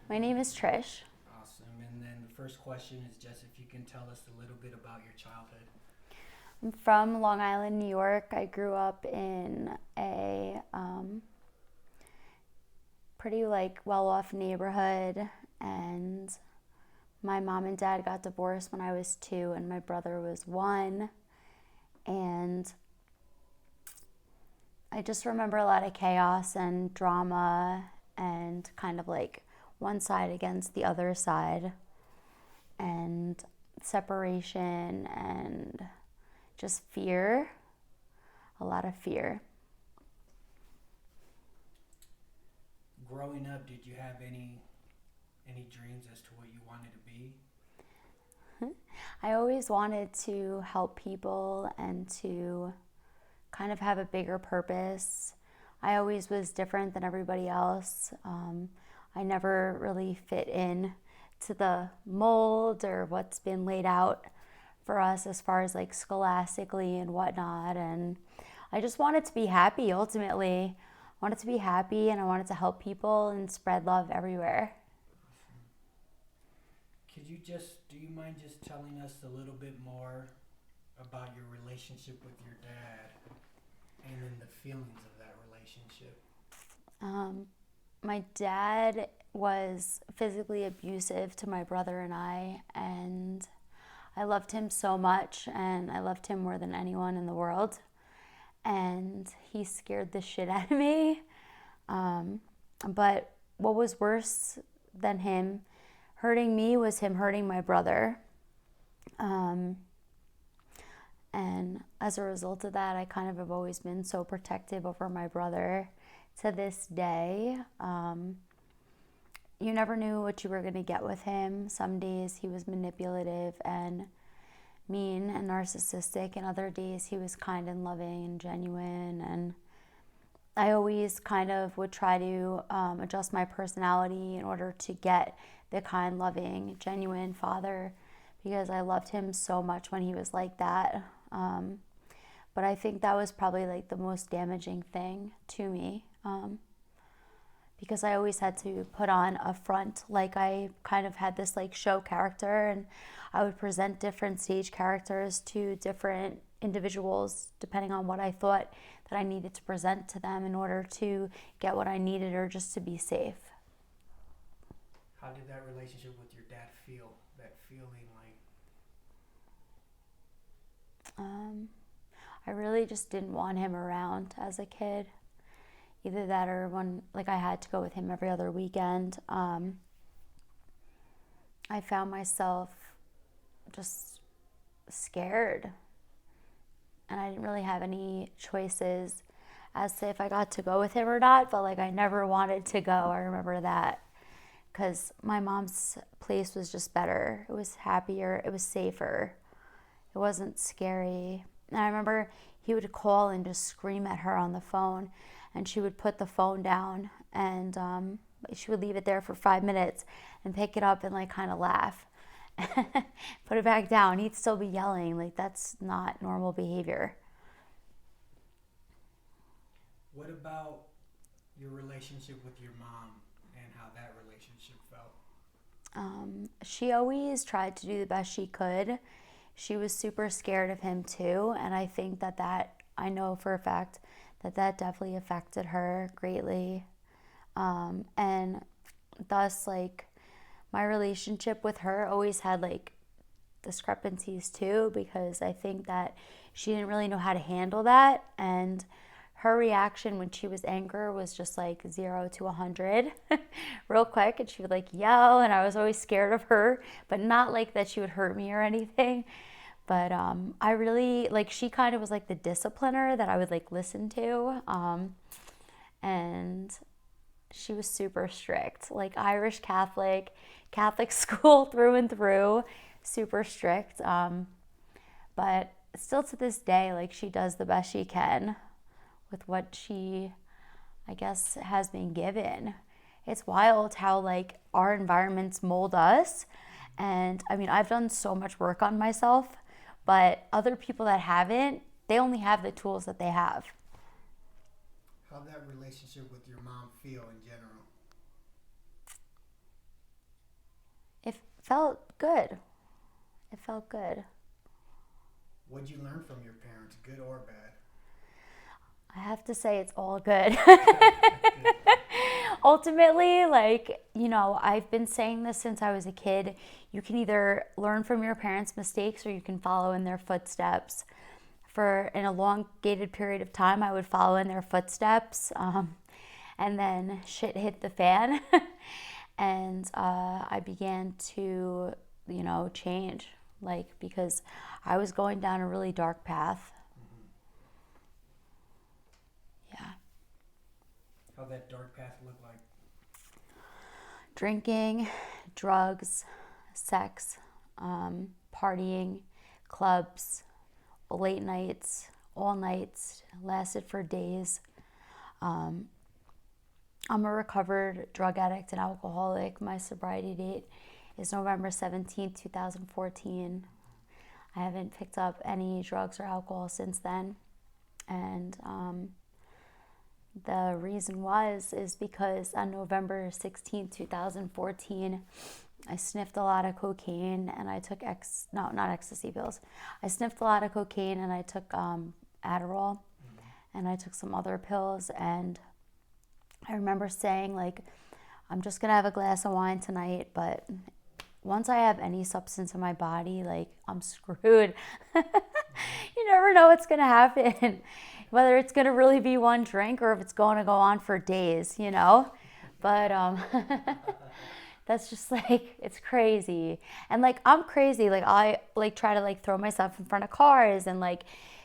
My name is Trish. Awesome. And then the first question is just if you can tell us a little bit about your childhood. I'm from Long Island, New York. I grew up in a pretty well-off neighborhood, and my mom and dad got divorced when I was 2, and my brother was 1. And I just remember a lot of chaos and drama, and kind of like one side against the other side, and separation and just fear, a lot of fear. Growing up, did you have any dreams as to what you wanted to be? I always wanted to help people and to kind of have a bigger purpose. I always was different than everybody else. I never really fit in to the mold or what's been laid out for us as far as like scholastically and whatnot. And I just wanted to be happy ultimately. I wanted to be happy and I wanted to help people and spread love everywhere. Do you mind just telling us a little bit more about your relationship with your dad and then the feelings of that relationship? Um, my dad was physically abusive to my brother and and I loved him so much, and I loved him more than anyone in the world. And he scared the shit out of me. Um, but what was worse than him hurting me was him hurting my brother. Um, and as a result of that, I kind of have always been so protective over my brother to this day. You never knew what you were going to get with him. Some days he was manipulative and mean and narcissistic, and other days he was kind and loving and genuine. And I always kind of would try to adjust my personality in order to get the kind, loving, genuine father, because I loved him so much when he was like that. But I think that was probably like the most damaging thing to me, because I always had to put on a front. Like I kind of had this like show character, and I would present different stage characters to different individuals depending on what I thought that I needed to present to them in order to get what I needed or just to be safe. How did that relationship with your dad feel? That feeling like Um, I really just didn't want him around as a kid. Either that or when like I had to go with him every other weekend. I found myself just scared, and I didn't really have any choices as to if I got to go with him or not. But like I never wanted to go. I remember that because my mom's place was just better. It was happier. It was safer. It wasn't scary. And I remember he would call and just scream at her on the phone, and she would put the phone down, and she would leave it there for 5 minutes and pick it up and like kind of laugh. Put it back down. He'd still be yelling. Like that's not normal behavior. what about your relationship with your mom and how that relationship felt? She always tried to do the best she could. She was super scared of him too, and I think that I know for a fact that definitely affected her greatly. And thus, like, my relationship with her always had like discrepancies too, because I think that she didn't really know how to handle that. And her reaction when she was angry was just like 0 to 100 real quick. And she would like yell, and I was always scared of her, but not like that she would hurt me or anything. But I really like, she kind of was like the discipliner that I would like listen to. And she was super strict, like Irish Catholic school through and through, super strict. But still to this day, like she does the best she can with what she, I guess, has been given. It's wild how like our environments mold us. And I mean, I've done so much work on myself, but other people that haven't, they only have the tools that they have. How did that relationship with your mom feel in general? felt good. It felt good. What'd you learn from your parents, good or bad? I have to say it's all good. Good. Ultimately, like, I've been saying this since I was a kid. You can either learn from your parents' mistakes or you can follow in their footsteps. For an elongated period of time, I would follow in their footsteps. And then shit hit the fan. And I began to, change. Like, because I was going down a really dark path. Yeah. How'd that dark path look like? Drinking, drugs, sex, partying, clubs, late nights, all nights, lasted for days. I'm a recovered drug addict and alcoholic. My sobriety date is November 17th, 2014. I haven't picked up any drugs or alcohol since then. And the reason is because on November 16th, 2014, I sniffed a lot of cocaine and I took not ecstasy pills. I sniffed a lot of cocaine and I took Adderall and I took some other pills. And I remember saying, like, I'm just going to have a glass of wine tonight, but once I have any substance in my body, like, I'm screwed. You never know what's going to happen. Whether it's going to really be one drink or if it's going to go on for days, But that's just like, it's crazy. And like, I'm crazy. Like, I like try to like throw myself in front of cars and like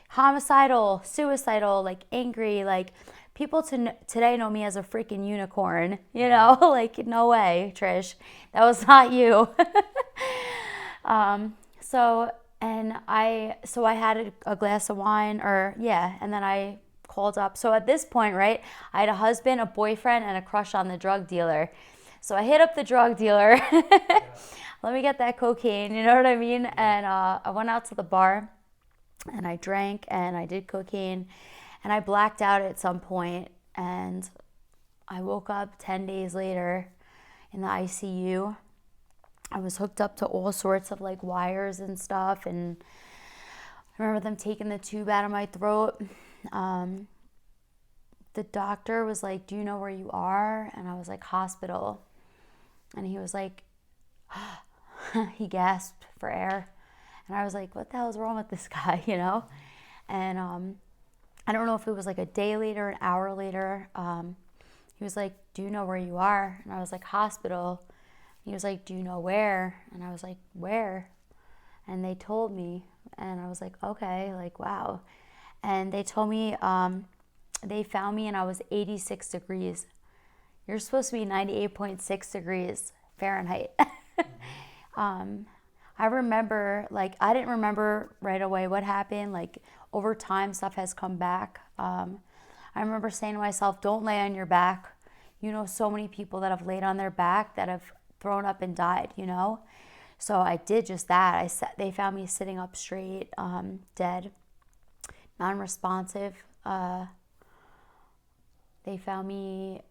homicidal, suicidal, like angry, like people today know me as a freaking unicorn, like, no way, Trish, that was not you. So I had a glass of wine and then I called up. So at this point, right, I had a husband, a boyfriend, and a crush on the drug dealer. So I hit up the drug dealer. Let me get that cocaine, you know what I mean? And I went out to the bar and I drank and I did cocaine and I blacked out at some point and I woke up 10 days later in the ICU. I was hooked up to all sorts of like wires and stuff, and I remember them taking the tube out of my throat. The doctor was like, "Do you know where you are?" And I was like, "Hospital." And he was like, he gasped for air. And I was like, "What the hell is wrong with this guy?" And I don't know if it was like a day later, an hour later. He was like, "Do you know where you are?" And I was like, "Hospital." He was like, "Do you know where?" And I was like, "Where?" And they told me, and I was like, "Okay," like, wow. And they told me they found me and I was 86 degrees. You're supposed to be 98.6 degrees Fahrenheit. I remember, like, I didn't remember right away what happened. Like, over time, stuff has come back. I remember saying to myself, don't lay on your back. So many people that have laid on their back that have thrown up and died, So I did just that. They found me sitting up straight, dead, non-responsive. They found me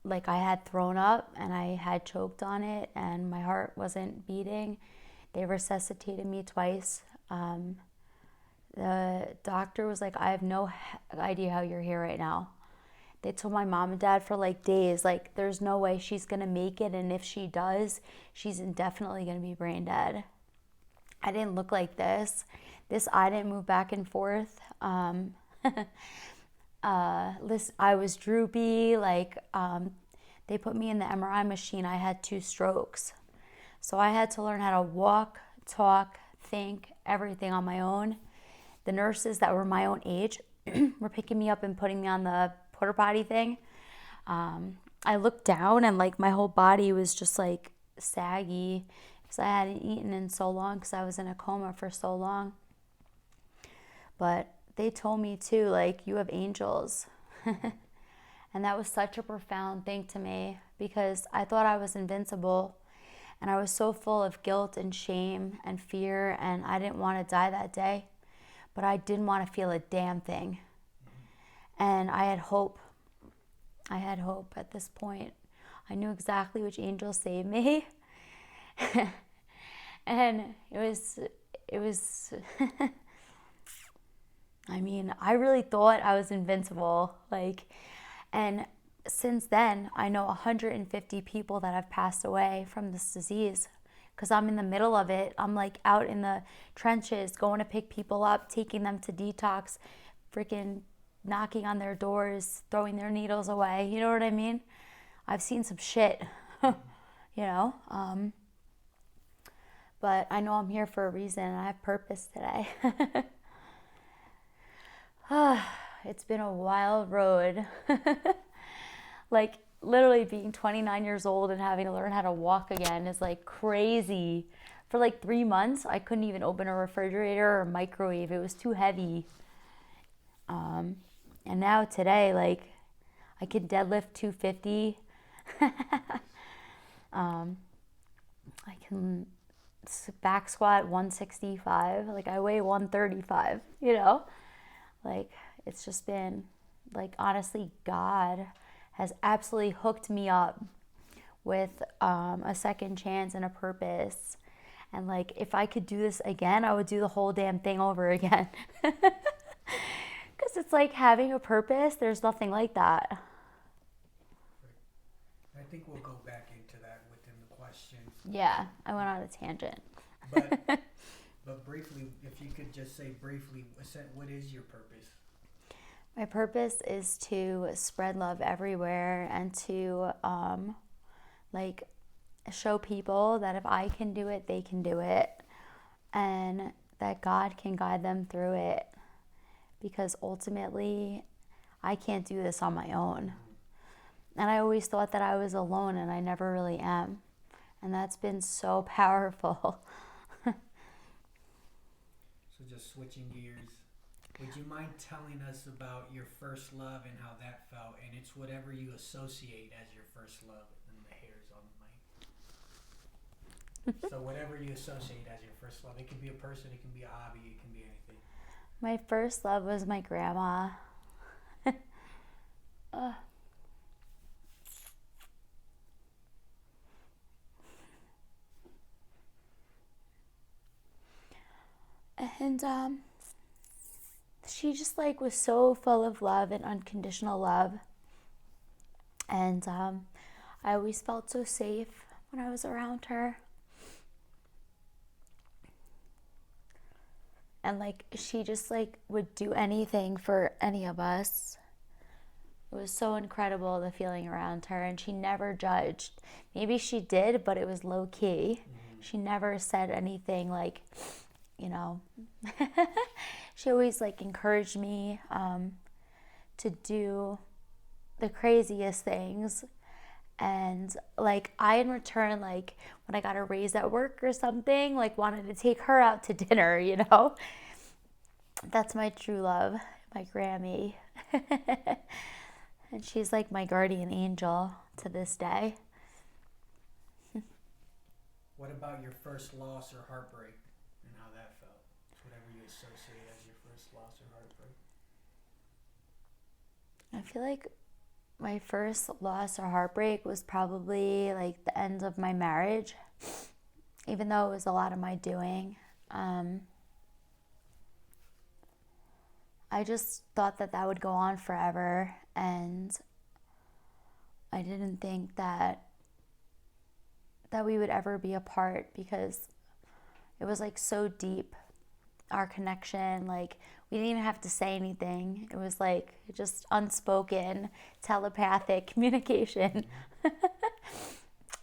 like I had thrown up and I had choked on it and my heart wasn't beating. They resuscitated me twice. The doctor was like, "I have no idea how you're here right now." They told my mom and dad for like days, like, there's no way she's going to make it. And if she does, she's indefinitely going to be brain dead. I didn't look like this. I didn't move back and forth. I was droopy. Like, they put me in the MRI machine. I had 2 strokes. So I had to learn how to walk, talk, think, everything on my own. The nurses that were my own age were picking me up and putting me on the porta potty thing. I looked down and like my whole body was just like saggy because I hadn't eaten in so long because I was in a coma for so long. But they told me too, like, you have angels. And that was such a profound thing to me because I thought I was invincible and I was so full of guilt and shame and fear, and I didn't want to die that day, but I didn't want to feel a damn thing. And I had hope. I had hope at this point. I knew exactly which angel saved me. And it was, I mean, I really thought I was invincible. Like, and since then, I know 150 people that have passed away from this disease because I'm in the middle of it. I'm like out in the trenches, going to pick people up, taking them to detox, freaking knocking on their doors, throwing their needles away. You know what I mean? I've seen some shit, you know? But I know I'm here for a reason and I have purpose today. It's been a wild road. Like, literally being 29 years old and having to learn how to walk again is like crazy. For like 3 months, I couldn't even open a refrigerator or a microwave. It was too heavy. And now today, like, I can deadlift 250. I can back squat 165. Like, I weigh 135, you know? Like, it's just been, like, honestly, God has absolutely hooked me up with a second chance and a purpose. And, like, if I could do this again, I would do the whole damn thing over again. Because it's like having a purpose, there's nothing like that. I think we'll go back into that within the questions. Yeah, I went on a tangent. But briefly, if you could just say briefly, what is your purpose? My purpose is to spread love everywhere and to like show people that if I can do it, they can do it, and that God can guide them through it, because ultimately I can't do this on my own. And I always thought that I was alone, and I never really am. And that's been so powerful. So just switching gears, would you mind telling us about your first love and how that felt? And it's whatever you associate as your first love. And the hair's on the mic. So whatever you associate as your first love. It can be a person, it can be a hobby, it can be anything. My first love was my grandma. And she just like was so full of love and unconditional love. And I always felt so safe when I was around her. And like she just like would do anything for any of us. It was so incredible, the feeling around her, and she never judged. Maybe she did, but it was low key. She never said anything like, you know. She always like encouraged me to do the craziest things. And like I in return, like when I got a raise at work or something, like wanted to take her out to dinner, you know. That's my true love, my Grammy. And she's like my guardian angel to this day. What about your first loss or heartbreak and how that felt? Whatever you associate as your first loss or heartbreak. I feel like my first loss or heartbreak was probably like the end of my marriage, even though it was a lot of my doing. I just thought that that would go on forever, and I didn't think that we would ever be apart, because it was like so deep, our connection. Like we didn't even have to say anything. It was like just unspoken telepathic communication.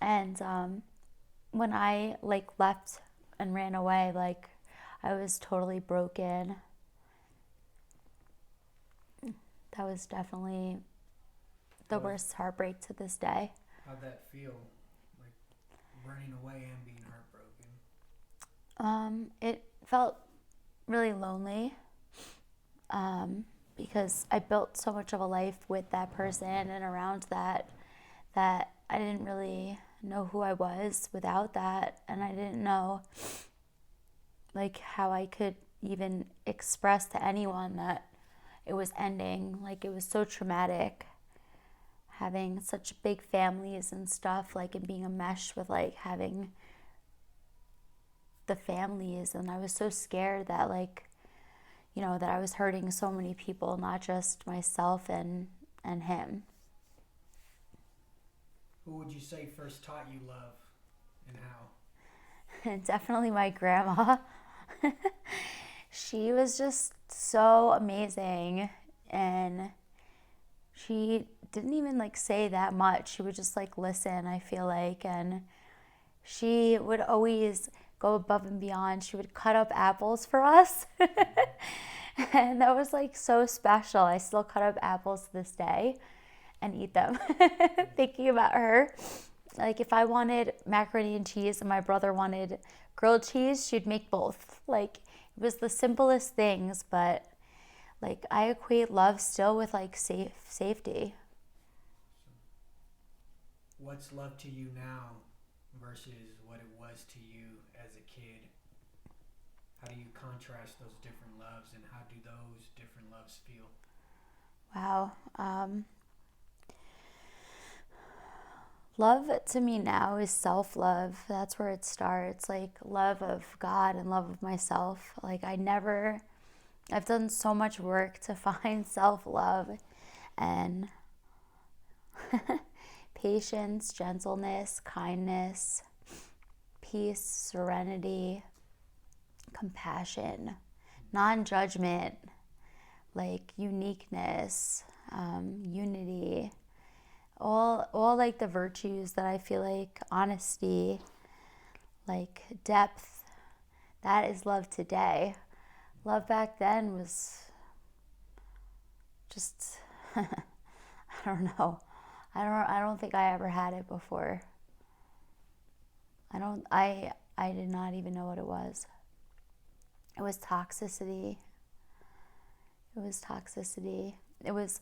And when I like left and ran away, like I was totally broken. That was definitely the worst heartbreak to this day. How'd that feel? Like running away and being heartbroken? It felt really lonely, because I built so much of a life with that person and around that I didn't really know who I was without that, and I didn't know like how I could even express to anyone that it was ending. Like it was so traumatic, having such big families and stuff, like, and being a mesh with like having the families, and I was so scared that that I was hurting so many people, not just myself and him. Who would you say first taught you love, and how? And definitely my grandma. She was just so amazing, and she didn't even say that much. She would just listen, I feel like, and she would always go above and beyond. She would cut up apples for us. And that was so special. I still cut up apples to this day and eat them. Thinking about her. If I wanted macaroni and cheese and my brother wanted grilled cheese, she'd make both. It was the simplest things, but I equate love still with safety. What's love to you now versus what it was to you as a kid? How do you contrast those different loves, and how do those different loves feel? Wow. Love to me now is self-love. That's where it starts. Love of God and love of myself. I've done so much work to find self-love and patience, gentleness, kindness, peace, serenity, compassion, non-judgment, uniqueness, unity, all the virtues that I feel honesty, depth. That is love today. Love back then was just I don't know. I don't think I ever had it before. I did not even know what it was. It was toxicity. It was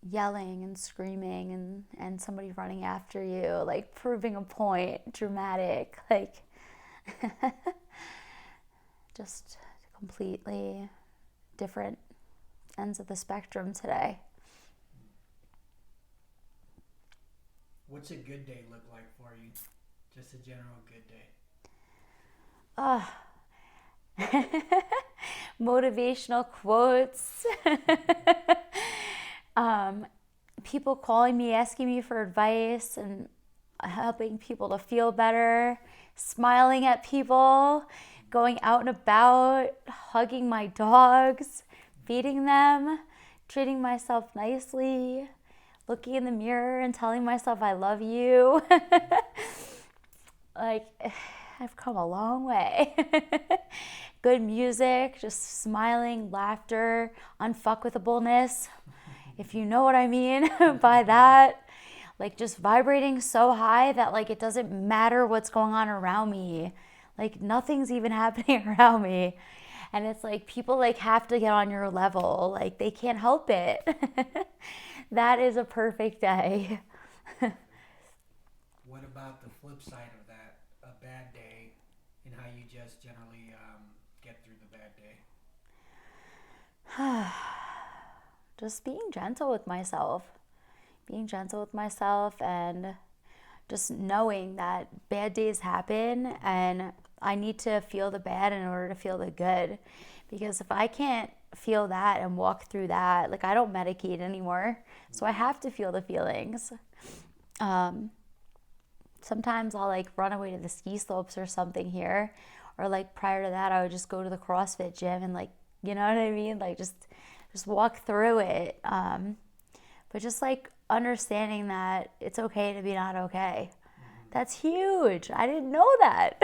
yelling and screaming and somebody running after you, proving a point, dramatic, just completely different ends of the spectrum today. What's a good day look like for you? Just a general good day. Motivational quotes. People calling me, asking me for advice, and helping people to feel better, smiling at people, going out and about, hugging my dogs, feeding them, treating myself nicely, looking in the mirror and telling myself I love you. I've come a long way. Good music, just smiling, laughter, unfuckwitableness, if you know what I mean by that. Just vibrating so high that it doesn't matter what's going on around me. Nothing's even happening around me. And it's people have to get on your level. They can't help it. That is a perfect day. What about the flip side of that? A bad day, and how you just generally get through the bad day? Just being gentle with myself. And just knowing that bad days happen and I need to feel the bad in order to feel the good. Because if I can't feel that and walk through that, I don't medicate anymore. So I have to feel the feelings. Sometimes I'll run away to the ski slopes or something here. Or prior to that, I would just go to the CrossFit gym and you know what I mean? Just walk through it. But just understanding that it's okay to be not okay. That's huge. I didn't know that.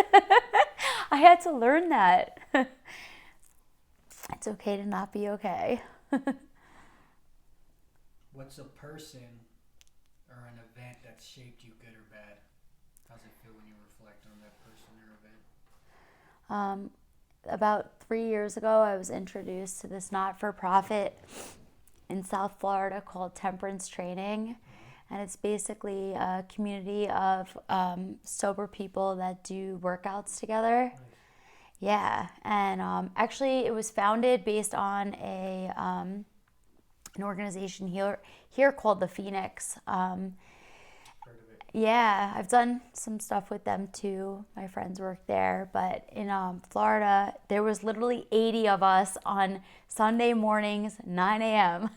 I had to learn that. It's okay to not be okay. What's a person or an event that shaped you, good or bad? How's it feel when you reflect on that person or event? About 3 years ago, I was introduced to this not-for-profit in South Florida called Temperance Training. And it's basically a community of sober people that do workouts together. Nice. Yeah, and actually it was founded based on an organization here called the Phoenix. Heard of it. Yeah, I've done some stuff with them too. My friends work there, but in Florida, there was literally 80 of us on Sunday mornings, 9 a.m.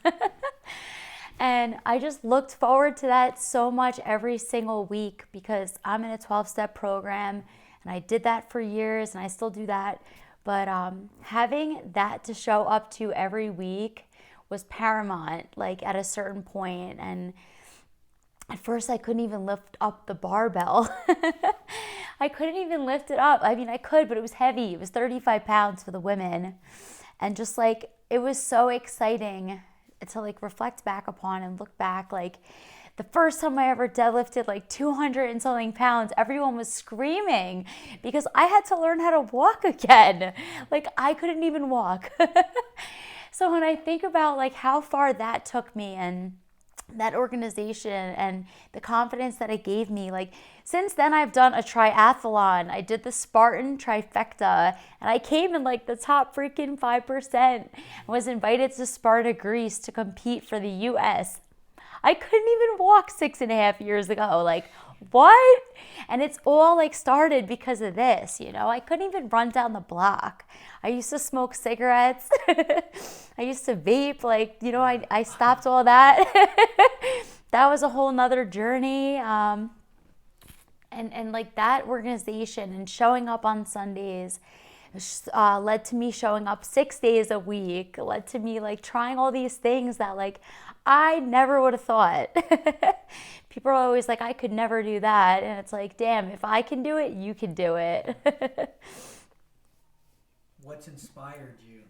And I just looked forward to that so much every single week because I'm in a 12-step program and I did that for years and I still do that. But having that to show up to every week was paramount, like at a certain point. And at first, I couldn't even lift up the barbell. I couldn't even lift it up. I mean, I could, but it was heavy. It was 35 pounds for the women. And just like, it was so exciting to like reflect back upon and look back. Like, the first time I ever deadlifted like 200 and something pounds, everyone was screaming because I had to learn how to walk again. Like, I couldn't even walk. So when I think about like how far that took me and that organization and the confidence that it gave me, like since then I've done a triathlon. I did the Spartan trifecta and I came in like the top freaking 5% and was invited to Sparta, Greece to compete for the US. I couldn't even walk 6.5 years ago. Like, what? And it's all like started because of this, you know? I couldn't even run down the block. I used to smoke cigarettes. I used to vape. Like, you know, I stopped all that. That was a whole nother journey. And like that organization and showing up on Sundays led to me showing up 6 days a week, led to me like trying all these things that like I never would have thought. People are always like, I could never do that. And it's like, damn, if I can do it, you can do it. What's inspired you?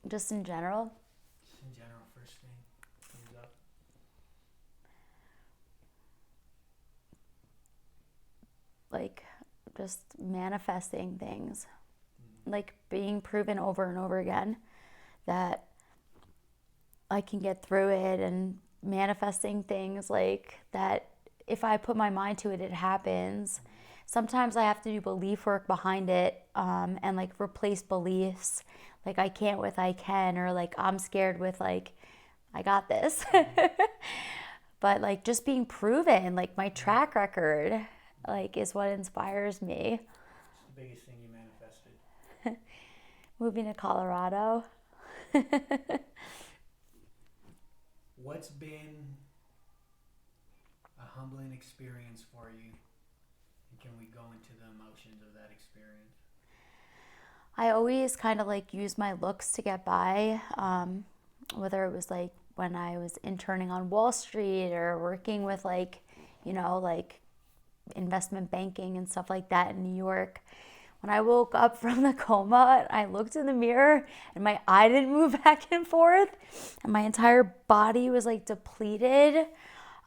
Just in general. Just in general, first thing comes up. Like just manifesting things. Like being proven over and over again that I can get through it, and manifesting things like that if I put my mind to it, it happens. Sometimes I have to do belief work behind it, and like replace beliefs like I can't with I can, or like I'm scared with like I got this. But like just being proven, like my track record, like is what inspires me. What's the biggest thing you manifested? Moving to Colorado. What's been a humbling experience for you? And can we go into the emotions of that experience? I always kind of like use my looks to get by, whether it was like when I was interning on Wall Street or working with like, you know, like investment banking and stuff like that in New York. When I woke up from the coma, I looked in the mirror and my eye didn't move back and forth and my entire body was like depleted.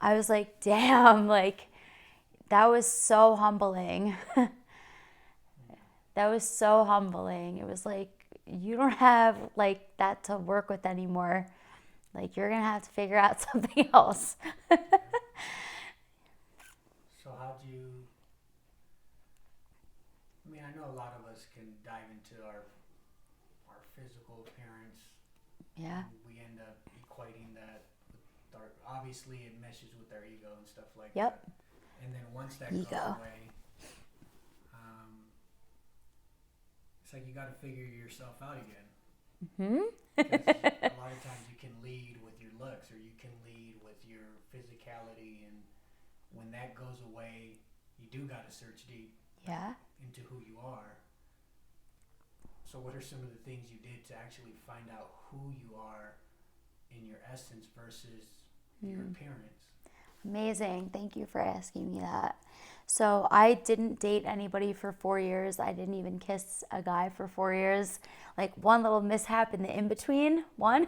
I was like, damn, like that was so humbling. That was so humbling. It was like, you don't have like that to work with anymore. Like you're gonna have to figure out something else. So how do you, I mean, I know a lot of us can dive into our physical appearance. Yeah. And we end up equating that with our, obviously it meshes with our ego and stuff like Yep. that. And then once that Ego. goes away, it's like you got to figure yourself out again. Mm-hmm. Because a lot of times you can lead with your looks or you can lead with your physicality, and when that goes away, you do got to search deep Yeah. into who you are. So what are some of the things you did to actually find out who you are in your essence versus your appearance? Amazing. Thank you for asking me that. So I didn't date anybody for 4 years. I didn't even kiss a guy for 4 years. Like one little mishap in the in-between one.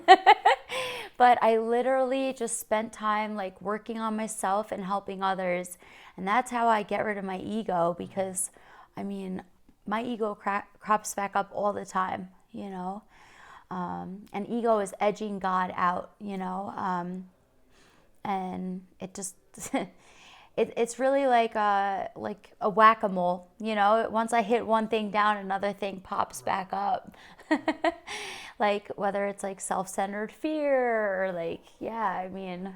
But I literally just spent time like working on myself and helping others. And that's how I get rid of my ego, because I mean, my ego crops back up all the time, you know. And ego is edging God out, you know. And it just it's really like a whack-a-mole, you know. Once I hit one thing down, another thing pops back up. Like whether it's like self-centered fear or like, yeah, I mean,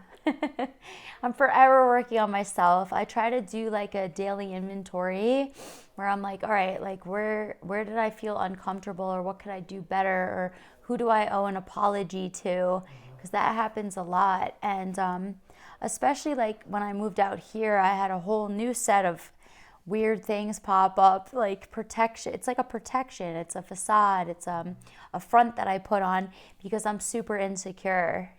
I'm forever working on myself. I try to do like a daily inventory where I'm like, all right, like where did I feel uncomfortable, or what could I do better, or who do I owe an apology to? Because that happens a lot. And especially like when I moved out here, I had a whole new set of weird things pop up, like protection. It's like a protection, it's a facade, it's a front that I put on because I'm super insecure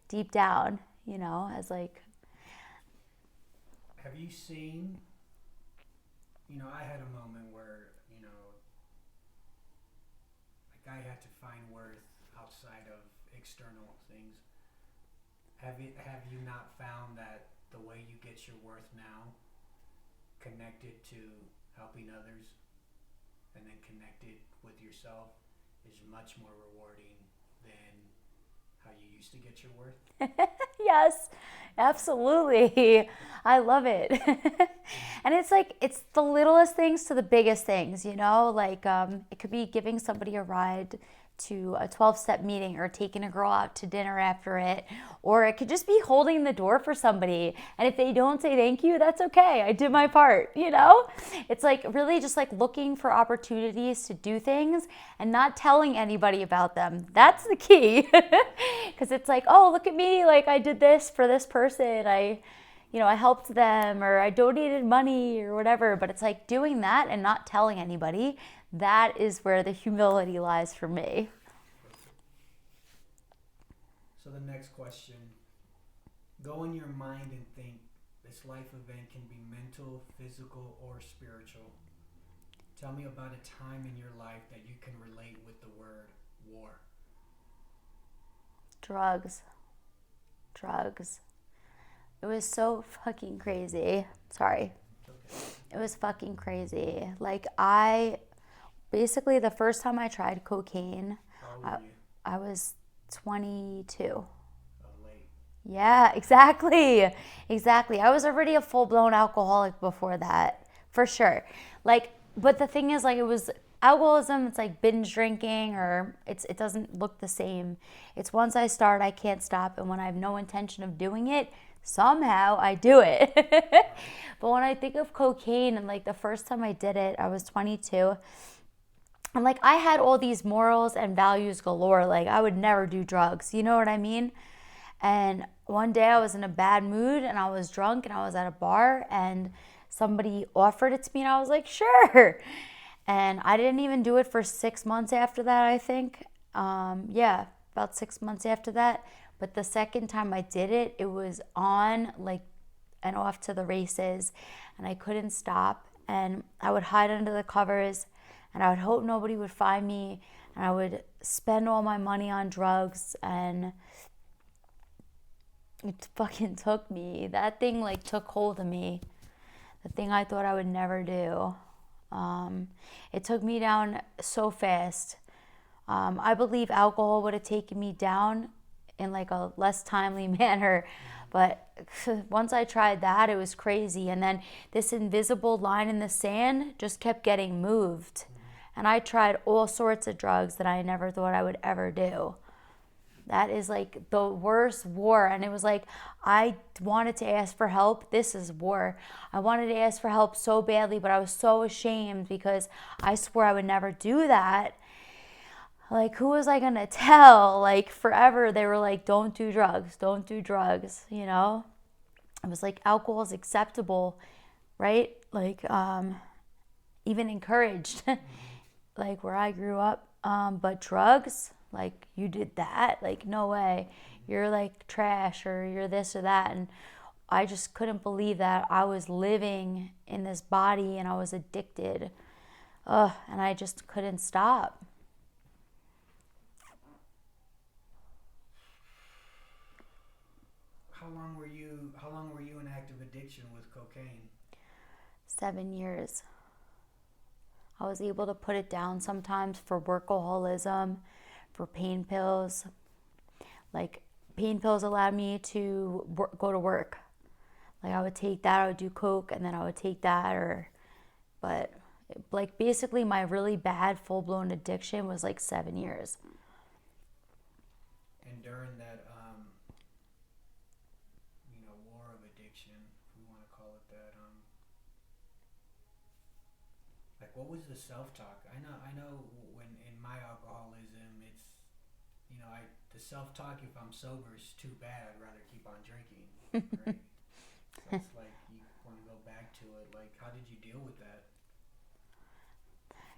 deep down, as like. Have you seen, I had a moment where, like I had to find worth outside of external things. Have you not found that the way you get your worth now, connected to helping others and then connected with yourself, is much more rewarding than how you used to get your worth? Yes, absolutely. I love it. And it's like, it's the littlest things to the biggest things, like it could be giving somebody a ride to a 12-step meeting, or taking a girl out to dinner after it, or it could just be holding the door for somebody. And if they don't say thank you, that's okay. I did my part, It's like really just like looking for opportunities to do things and not telling anybody about them. That's the key. Because it's like, oh, look at me, like I did this for this person. I helped them, or I donated money or whatever. But it's like doing that and not telling anybody. That is where the humility lies for me. So the next question, go in your mind and think this life event can be mental, physical, or spiritual. Tell me about a time in your life that you can relate with the word war. Drugs. It was so fucking crazy. Sorry. It was fucking crazy. Like basically the first time I tried cocaine, How old were you? I was 22. Oh, late. Yeah, exactly. I was already a full-blown alcoholic before that, for sure. Like, but the thing is, like, it was alcoholism. It's like binge drinking, or it doesn't look the same. It's once I start, I can't stop, and when I have no intention of doing it, somehow I do it. But when I think of cocaine, and like the first time I did it, I was 22. And like I had all these morals and values galore. Like I would never do drugs. You know what I mean? And one day I was in a bad mood and I was drunk and I was at a bar and somebody offered it to me and I was like, sure. And I didn't even do it for 6 months after that, I think. Yeah, about 6 months after that. But the second time I did it, it was on like and off to the races, and I couldn't stop. And I would hide under the covers, and I would hope nobody would find me, and I would spend all my money on drugs, and it fucking took me. That thing like took hold of me. The thing I thought I would never do. It took me down so fast. I believe alcohol would have taken me down in like a less timely manner. But once I tried that, it was crazy. And then this invisible line in the sand just kept getting moved. And I tried all sorts of drugs that I never thought I would ever do. That is like the worst war. And it was like, I wanted to ask for help. This is war. I wanted to ask for help so badly, but I was so ashamed because I swore I would never do that. Like, who was I going to tell? Like, forever they were like, don't do drugs, It was like, alcohol is acceptable, right? Like, even encouraged, like where I grew up. But drugs, like, you did that? Like, no way. You're like trash, or you're this or that. And I just couldn't believe that I was living in this body and I was addicted. And I just couldn't stop. How long were you in active addiction with cocaine? 7 years. I was able to put it down sometimes for workaholism, for pain pills. Like, pain pills allowed me to go to work. Like, I would take that, I would do coke, and then I would take that, but like basically my really bad full-blown addiction was like 7 years. during that, war of addiction, if we want to call it that, like what was the self-talk? I know when in my alcoholism, it's, the self-talk, if I'm sober, is too bad. I'd rather keep on drinking, right? So it's like you want to go back to it. Like, how did you deal with that?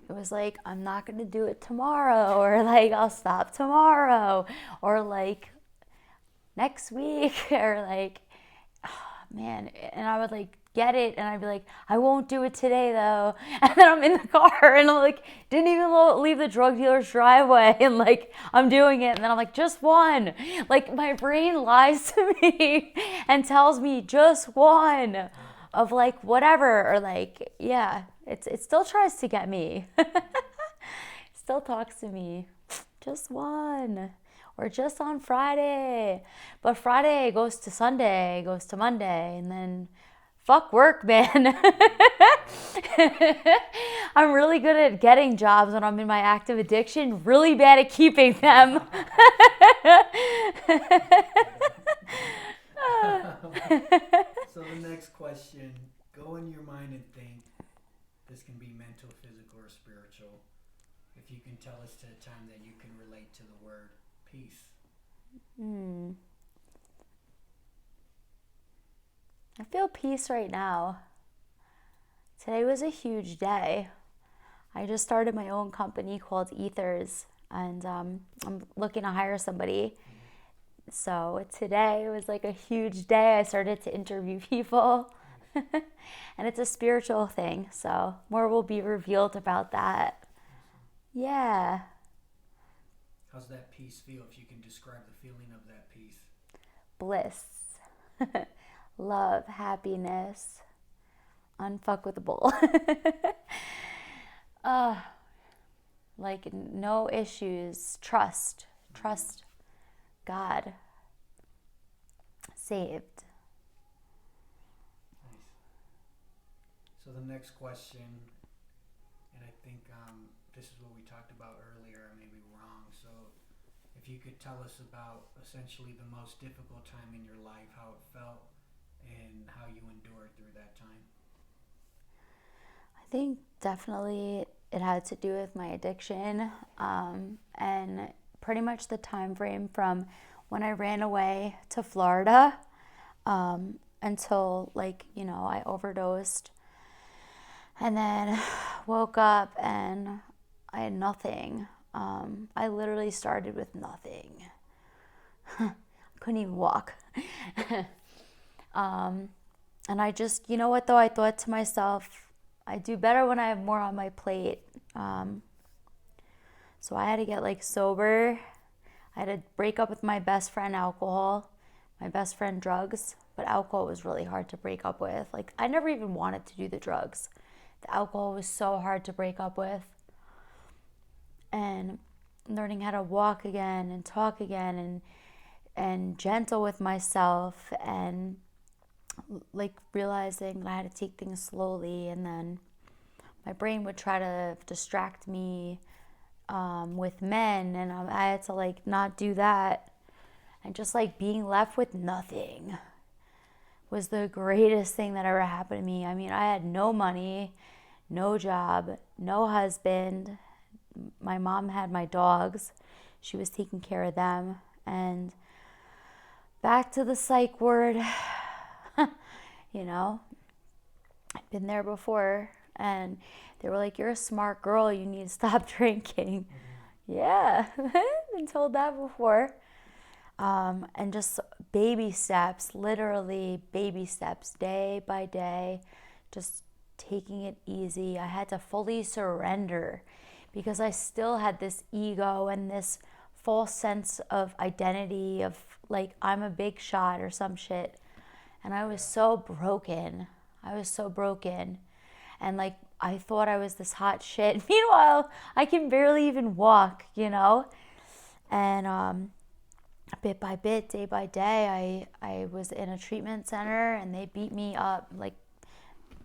It was like, I'm not going to do it tomorrow, or like, I'll stop tomorrow, or like next week, or like, man. And I would like get it, and I'd be like, I won't do it today though. And then I'm in the car, and I'm like, didn't even leave the drug dealer's driveway, and like, I'm doing it. And then I'm like, just one. Like, my brain lies to me and tells me just one of like whatever, or like, yeah, it still tries to get me. Still talks to me. Just one. Or just on Friday. But Friday goes to Sunday, goes to Monday, and then fuck work, man. I'm really good at getting jobs when I'm in my active addiction, really bad at keeping them. So the next question, go in your mind and think, this can be mental, physical, or spiritual. If you can tell us to a time that you can relate to the word peace. I feel peace right now. Today was a huge day. I just started my own company called Ethers, and I'm looking to hire somebody. So today was like a huge day. I started to interview people. And it's a spiritual thing, so more will be revealed about that. Yeah. How's that peace feel, if you can describe the feeling of that peace? Bliss. Love, happiness, unfuckable. Like no issues, trust God, saved. Nice. So the next question, and I think this is what we talked about earlier, I may be wrong, so if you could tell us about essentially the most difficult time in your life, how it felt, and how you endured through that time. I think definitely it had to do with my addiction, and pretty much the time frame from when I ran away to Florida until I overdosed, and then woke up and I had nothing. I literally started with nothing. Couldn't even walk. And I just, you know what though, I thought to myself, I do better when I have more on my plate. So I had to get sober. I had to break up with my best friend alcohol, my best friend drugs, but alcohol was really hard to break up with. I never even wanted to do the drugs. The alcohol was so hard to break up with. And learning how to walk again and talk again and gentle with myself, and realizing that I had to take things slowly, and then my brain would try to distract me with men, and I had to not do that, and just being left with nothing was the greatest thing that ever happened to me. I mean, I had no money, no job, no husband. My mom had my dogs. She was taking care of them, and back to the psych ward. I'd been there before, and they were like, you're a smart girl, you need to stop drinking. Yeah, I've been told that before. And just baby steps, literally baby steps, day by day, just taking it easy. I had to fully surrender because I still had this ego and this false sense of identity of I'm a big shot or some shit. And I was so broken. And I thought I was this hot shit. Meanwhile, I can barely even walk, And bit by bit, day by day, I was in a treatment center, and they beat me up.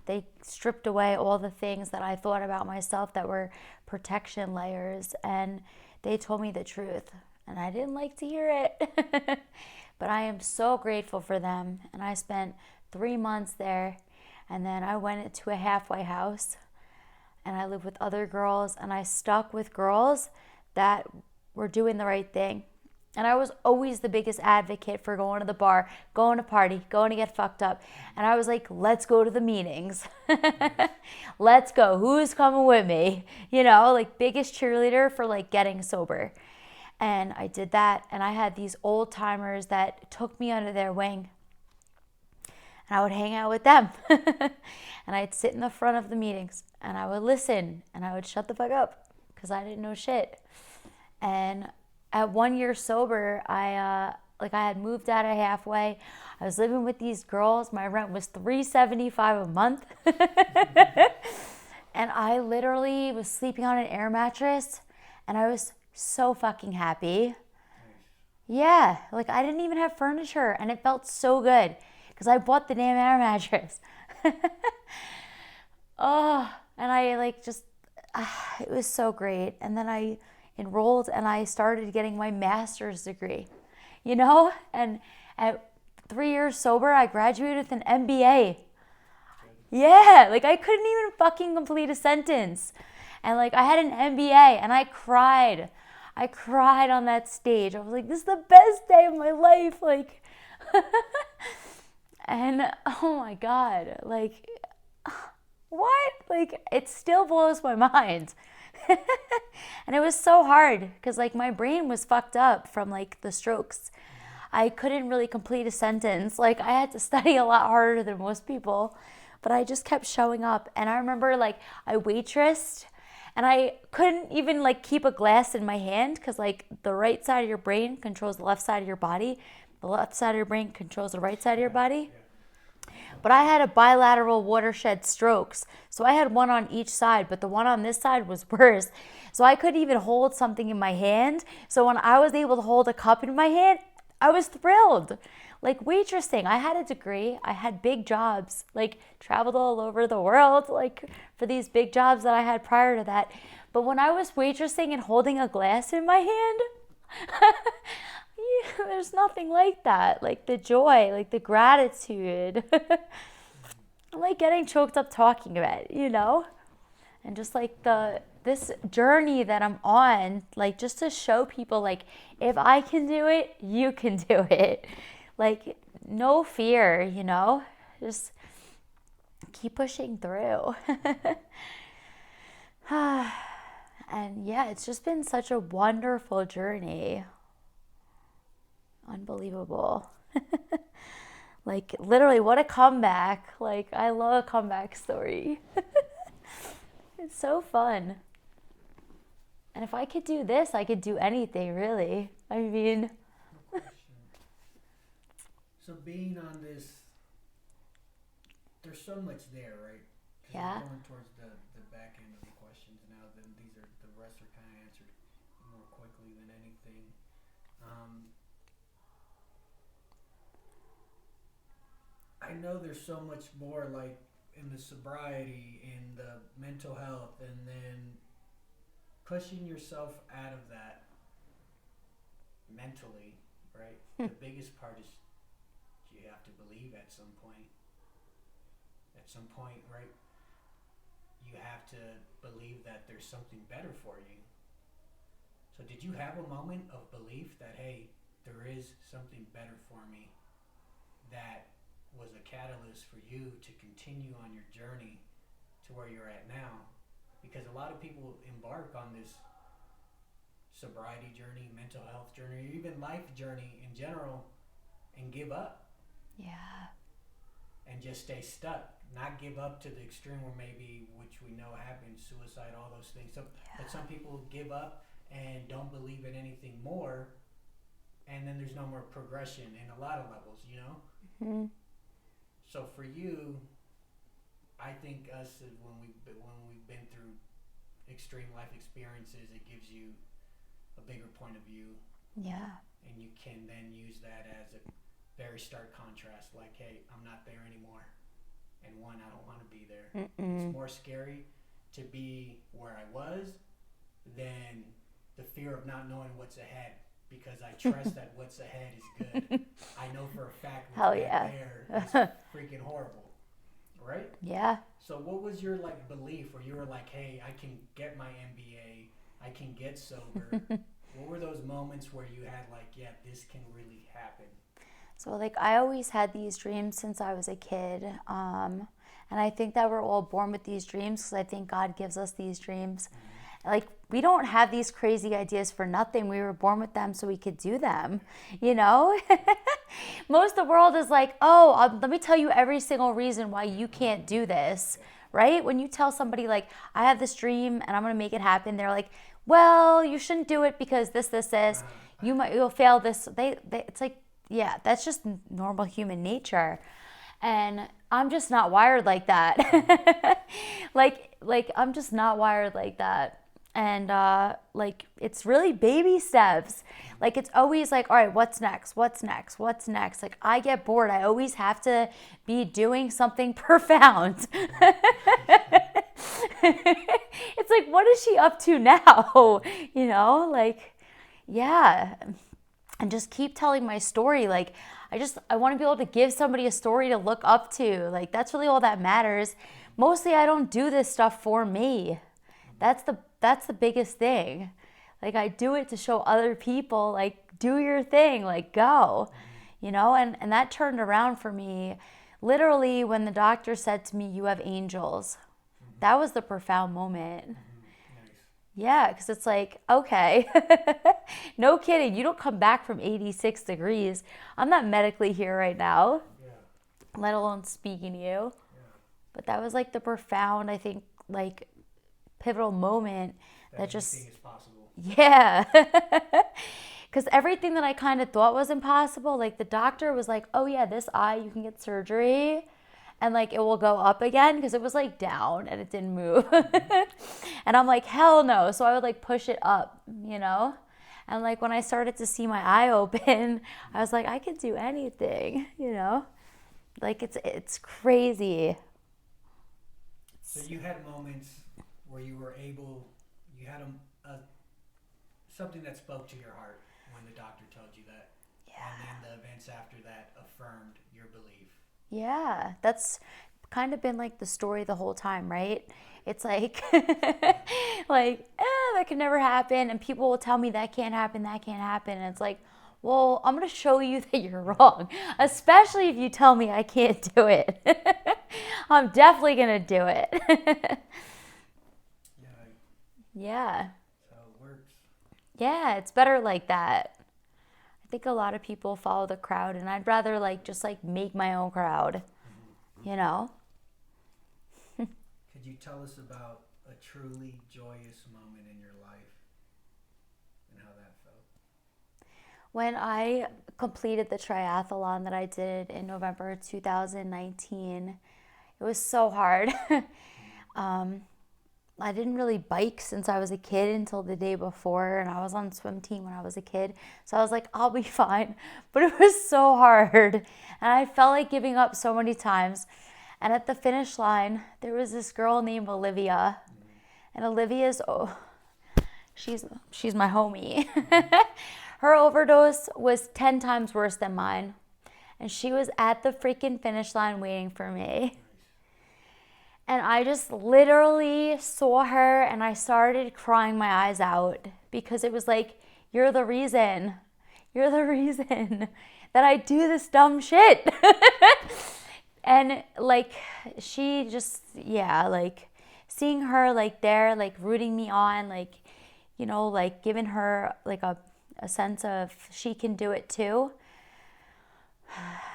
They stripped away all the things that I thought about myself that were protection layers, and they told me the truth. And I didn't like to hear it. But I am so grateful for them. And I spent 3 months there. And then I went into a halfway house and I lived with other girls and I stuck with girls that were doing the right thing. And I was always the biggest advocate for going to the bar, going to party, going to get fucked up. And I was like, let's go to the meetings. Let's go. Who's coming with me? You know, like biggest cheerleader for like getting sober. And I did that. And I had these old timers that took me under their wing. And I would hang out with them. And I'd sit in the front of the meetings and I would listen and I would shut the fuck up because I didn't know shit. And at 1 year sober, I had moved out of halfway. I was living with these girls. My rent was $375 a month. And I literally was sleeping on an air mattress and I was so fucking happy. Yeah, like I didn't even have furniture and it felt so good because I bought the damn air mattress. Oh, and I like just, it was so great. And then I enrolled and I started getting my master's degree, you know? And at 3 years sober, I graduated with an MBA. Yeah, like I couldn't even fucking complete a sentence. And like I had an MBA and I cried. I cried on that stage. I was like, this is the best day of my life. Like, and oh my God, like, what? Like, it still blows my mind. And it was so hard because like my brain was fucked up from like the strokes. I couldn't really complete a sentence. Like I had to study a lot harder than most people, but I just kept showing up. And I remember like I waitressed and I couldn't even like keep a glass in my hand because like the right side of your brain controls the left side of your body. The left side of your brain controls the right side of your body. But I had a bilateral watershed strokes. So I had one on each side, but the one on this side was worse. So I couldn't even hold something in my hand. So when I was able to hold a cup in my hand, I was thrilled. Like waitressing, I had a degree. I had big jobs, like traveled all over the world, like for these big jobs that I had prior to that. But when I was waitressing and holding a glass in my hand, yeah, there's nothing like that. Like the joy, like the gratitude. I'm like getting choked up talking about it, you know? And just like this journey that I'm on, like just to show people like if I can do it, you can do it. Like no fear, you know? Just keep pushing through. And yeah, it's just been such a wonderful journey. Unbelievable. Like literally what a comeback. Like I love a comeback story. It's so fun. And if I could do this, I could do anything really. I mean, So being on this, there's so much there, right? 'Cause yeah. we're going towards the back end of the questions now. Then the rest are kind of answered more quickly than anything. Um, I know there's so much more like in the sobriety, in the mental health, and then pushing yourself out of that mentally, right? The biggest part is you have to believe at some point. At some point, right? You have to believe that there's something better for you. So did you have a moment of belief that, hey, there is something better for me that was a catalyst for you to continue on your journey to where you're at now? Because a lot of people embark on this sobriety journey, mental health journey, or even life journey in general and give up. Yeah. And just stay stuck. Not give up to the extreme where maybe, which we know happens, suicide, all those things. So, yeah. But some people give up and don't believe in anything more, and then there's no more progression in a lot of levels, you know? Mm-hmm. So for you, I think us, when we've been through extreme life experiences, it gives you a bigger point of view. Yeah. And you can then use that as a very stark contrast, like, hey, I'm not there anymore. And one, I don't want to be there. Mm-mm. It's more scary to be where I was than the fear of not knowing what's ahead. because I trust that what's ahead is good. I know for a fact what's Hell back yeah. there is freaking horrible, right? Yeah. So what was your like belief where you were like, hey, I can get my MBA, I can get sober? What were those moments where you had like, yeah, this can really happen? So, like, I always had these dreams since I was a kid. And I think that we're all born with these dreams because I think God gives us these dreams. Like, we don't have these crazy ideas for nothing. We were born with them so we could do them, you know? Most of the world is like, oh, let me tell you every single reason why you can't do this, right? When you tell somebody, like, I have this dream and I'm going to make it happen, they're like, well, you shouldn't do it because this. You'll fail this. It's like, yeah, that's just normal human nature. And I'm just not wired like that. like I'm just not wired like that. And like it's really baby steps. Like it's always like, all right, what's next? What's next? What's next? Like I get bored. I always have to be doing something profound. It's like, what is she up to now? You know, like, yeah. And just keep telling my story. Like, I want to be able to give somebody a story to look up to. Like, that's really all that matters. Mostly I don't do this stuff for me. That's the biggest thing. Like I do it to show other people, like, do your thing, like go. You know, and that turned around for me literally when the doctor said to me, you have angels. That was the profound moment. Nice. Yeah, because it's like, okay, no kidding. You don't come back from 86 degrees. I'm not medically here right now, Yeah. let alone speaking to you. Yeah. But that was like the profound, I think, like pivotal moment that just, anything is possible. yeah. Because everything that I kind of thought was impossible, like the doctor was like, oh yeah, this eye, you can get surgery and like it will go up again because it was like down and it didn't move. And I'm like, hell no. So I would like push it up, you know? And like when I started to see my eye open, I was like, I can do anything, you know? Like it's crazy. So you had moments where you were able, you had a something that spoke to your heart when the doctor told you that. Yeah. And then the events after that affirmed your belief. Yeah, that's kind of been like the story the whole time, right? It's like, that could never happen. And people will tell me that can't happen, that can't happen. And it's like, well, I'm going to show you that you're wrong, especially if you tell me I can't do it. I'm definitely going to do it. Yeah. Yeah. That's how it works. Yeah, it's better like that. I think a lot of people follow the crowd, and I'd rather like just like make my own crowd, you know? Could you tell us about a truly joyous moment in your life and how that felt? When I completed the triathlon that I did in November 2019, it was so hard. I didn't really bike since I was a kid until the day before, and I was on swim team when I was a kid. So I was like, I'll be fine. But it was so hard. And I felt like giving up so many times. And at the finish line, there was this girl named Olivia. And Olivia's, she's my homie. Her overdose was 10 times worse than mine. And she was at the freaking finish line waiting for me. And I just literally saw her and I started crying my eyes out because it was like, you're the reason. You're the reason that I do this dumb shit. And like, she just, yeah, like seeing her like there, like rooting me on, like, you know, like giving her like a sense of she can do it too.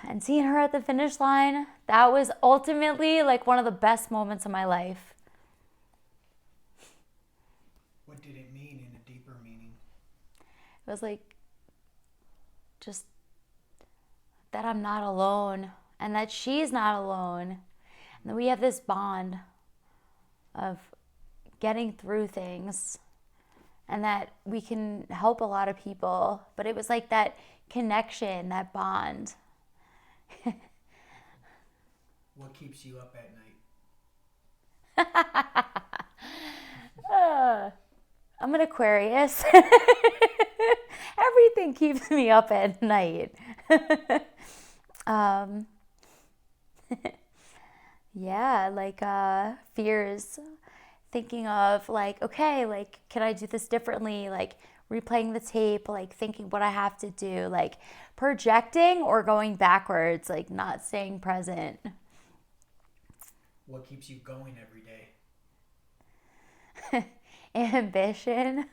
And seeing her at the finish line, that was ultimately like one of the best moments of my life. What did it mean in a deeper meaning? It was like just that I'm not alone and that she's not alone. And that we have this bond of getting through things and that we can help a lot of people. But it was like that connection, that bond. What keeps you up at night? I'm an Aquarius. Every thing keeps me up at night. um, yeah, like fears, thinking of like, okay, like, can I do this differently? Like, replaying the tape, like, thinking what I have to do, like, projecting or going backwards, like, not staying present. What keeps you going every day? Ambition.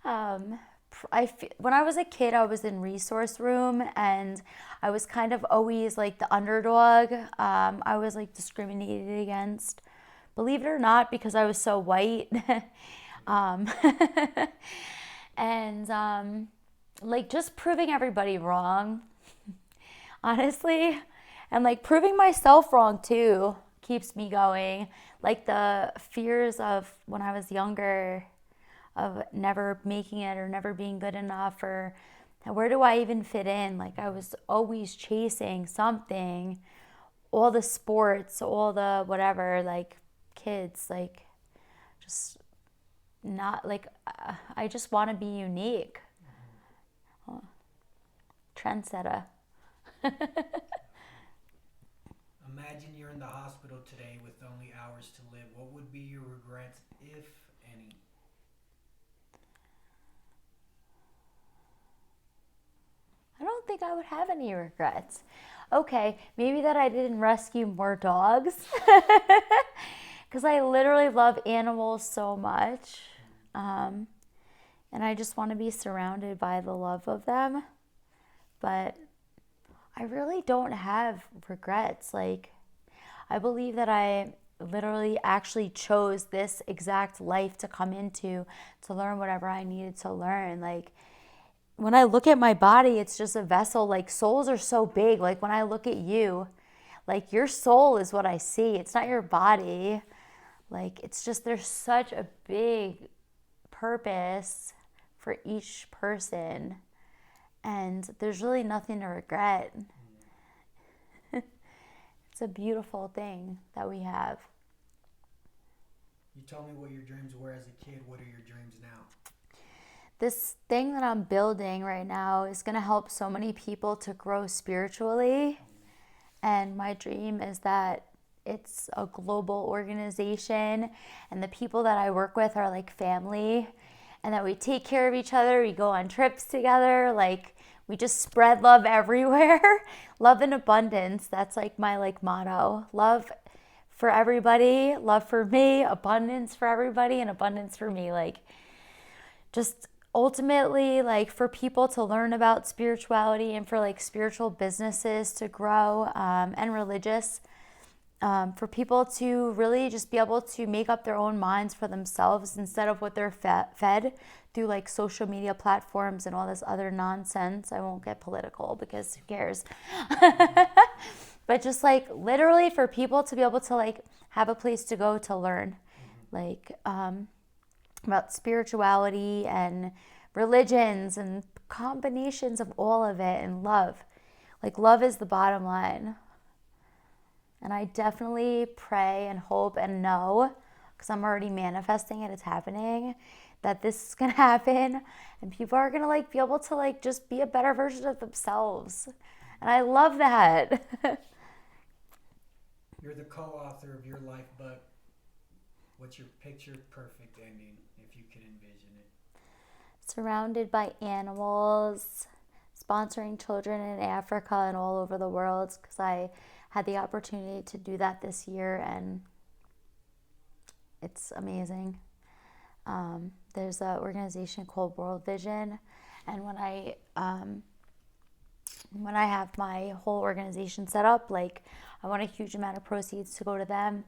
um, when I was a kid, I was in resource room and I was kind of always like the underdog. I was like discriminated against, believe it or not, because I was so white. um, and like just proving everybody wrong, honestly, and like proving myself wrong too keeps me going. Like the fears of when I was younger, of never making it or never being good enough, or where do I even fit in? Like I was always chasing something, all the sports, all the whatever, like kids, like just not like I just want to be unique. Oh, trendsetter. Imagine you're in the hospital today with only hours to live. What would be your regrets, if any? I don't think I would have any regrets. Okay, maybe that I didn't rescue more dogs because I literally love animals so much. Um, and I just want to be surrounded by the love of them. But I really don't have regrets. Like, I believe that I literally actually chose this exact life to come into to learn whatever I needed to learn. Like, when I look at my body, it's just a vessel. Like, souls are so big. Like, when I look at you, like, your soul is what I see. It's not your body. Like, it's just, there's such a big purpose for each person. And there's really nothing to regret. It's a beautiful thing that we have. You told me what your dreams were as a kid. What are your dreams now? This thing that I'm building right now is going to help so many people to grow spiritually. And my dream is that it's a global organization and the people that I work with are like family, and that we take care of each other. We go on trips together. Like, we just spread love everywhere. Love in abundance. That's like my like motto. Love for everybody, love for me, abundance for everybody, and abundance for me. Like, just ultimately, like, for people to learn about spirituality and for like spiritual businesses to grow, and religious, for people to really just be able to make up their own minds for themselves instead of what they're fed through like social media platforms and all this other nonsense. I won't get political because who cares? But just like literally for people to be able to like have a place to go to learn, like about spirituality and religions and combinations of all of it, and love. Like, love is the bottom line. And I definitely pray and hope and know, because I'm already manifesting it, it's happening, that this is going to happen and people are going to like be able to like just be a better version of themselves. And I love that. You're the co-author of your life book. What's your picture perfect ending, if you can envision it? Surrounded by animals, sponsoring children in Africa and all over the world, because I had the opportunity to do that this year and it's amazing. There's an organization called World Vision, and when I have my whole organization set up, like, I want a huge amount of proceeds to go to them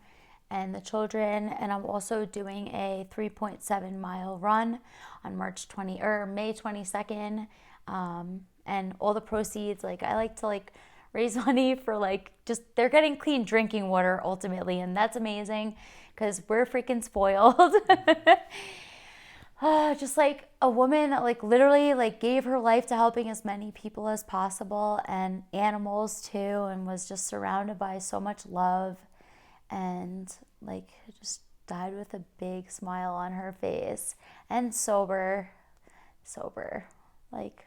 and the children. And I'm also doing a 3.7 mile run on May 22nd. And all the proceeds, like, I like to like raise money for like just they're getting clean drinking water ultimately, and that's amazing because we're freaking spoiled. Just like a woman that like literally like gave her life to helping as many people as possible, and animals too, and was just surrounded by so much love, and like just died with a big smile on her face, and sober. Like,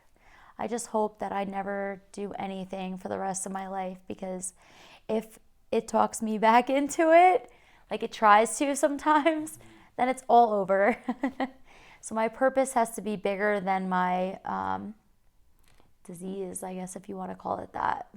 I just hope that I never do anything for the rest of my life, because if it talks me back into it, like it tries to sometimes, then it's all over. So my purpose has to be bigger than my disease, I guess, if you want to call it that.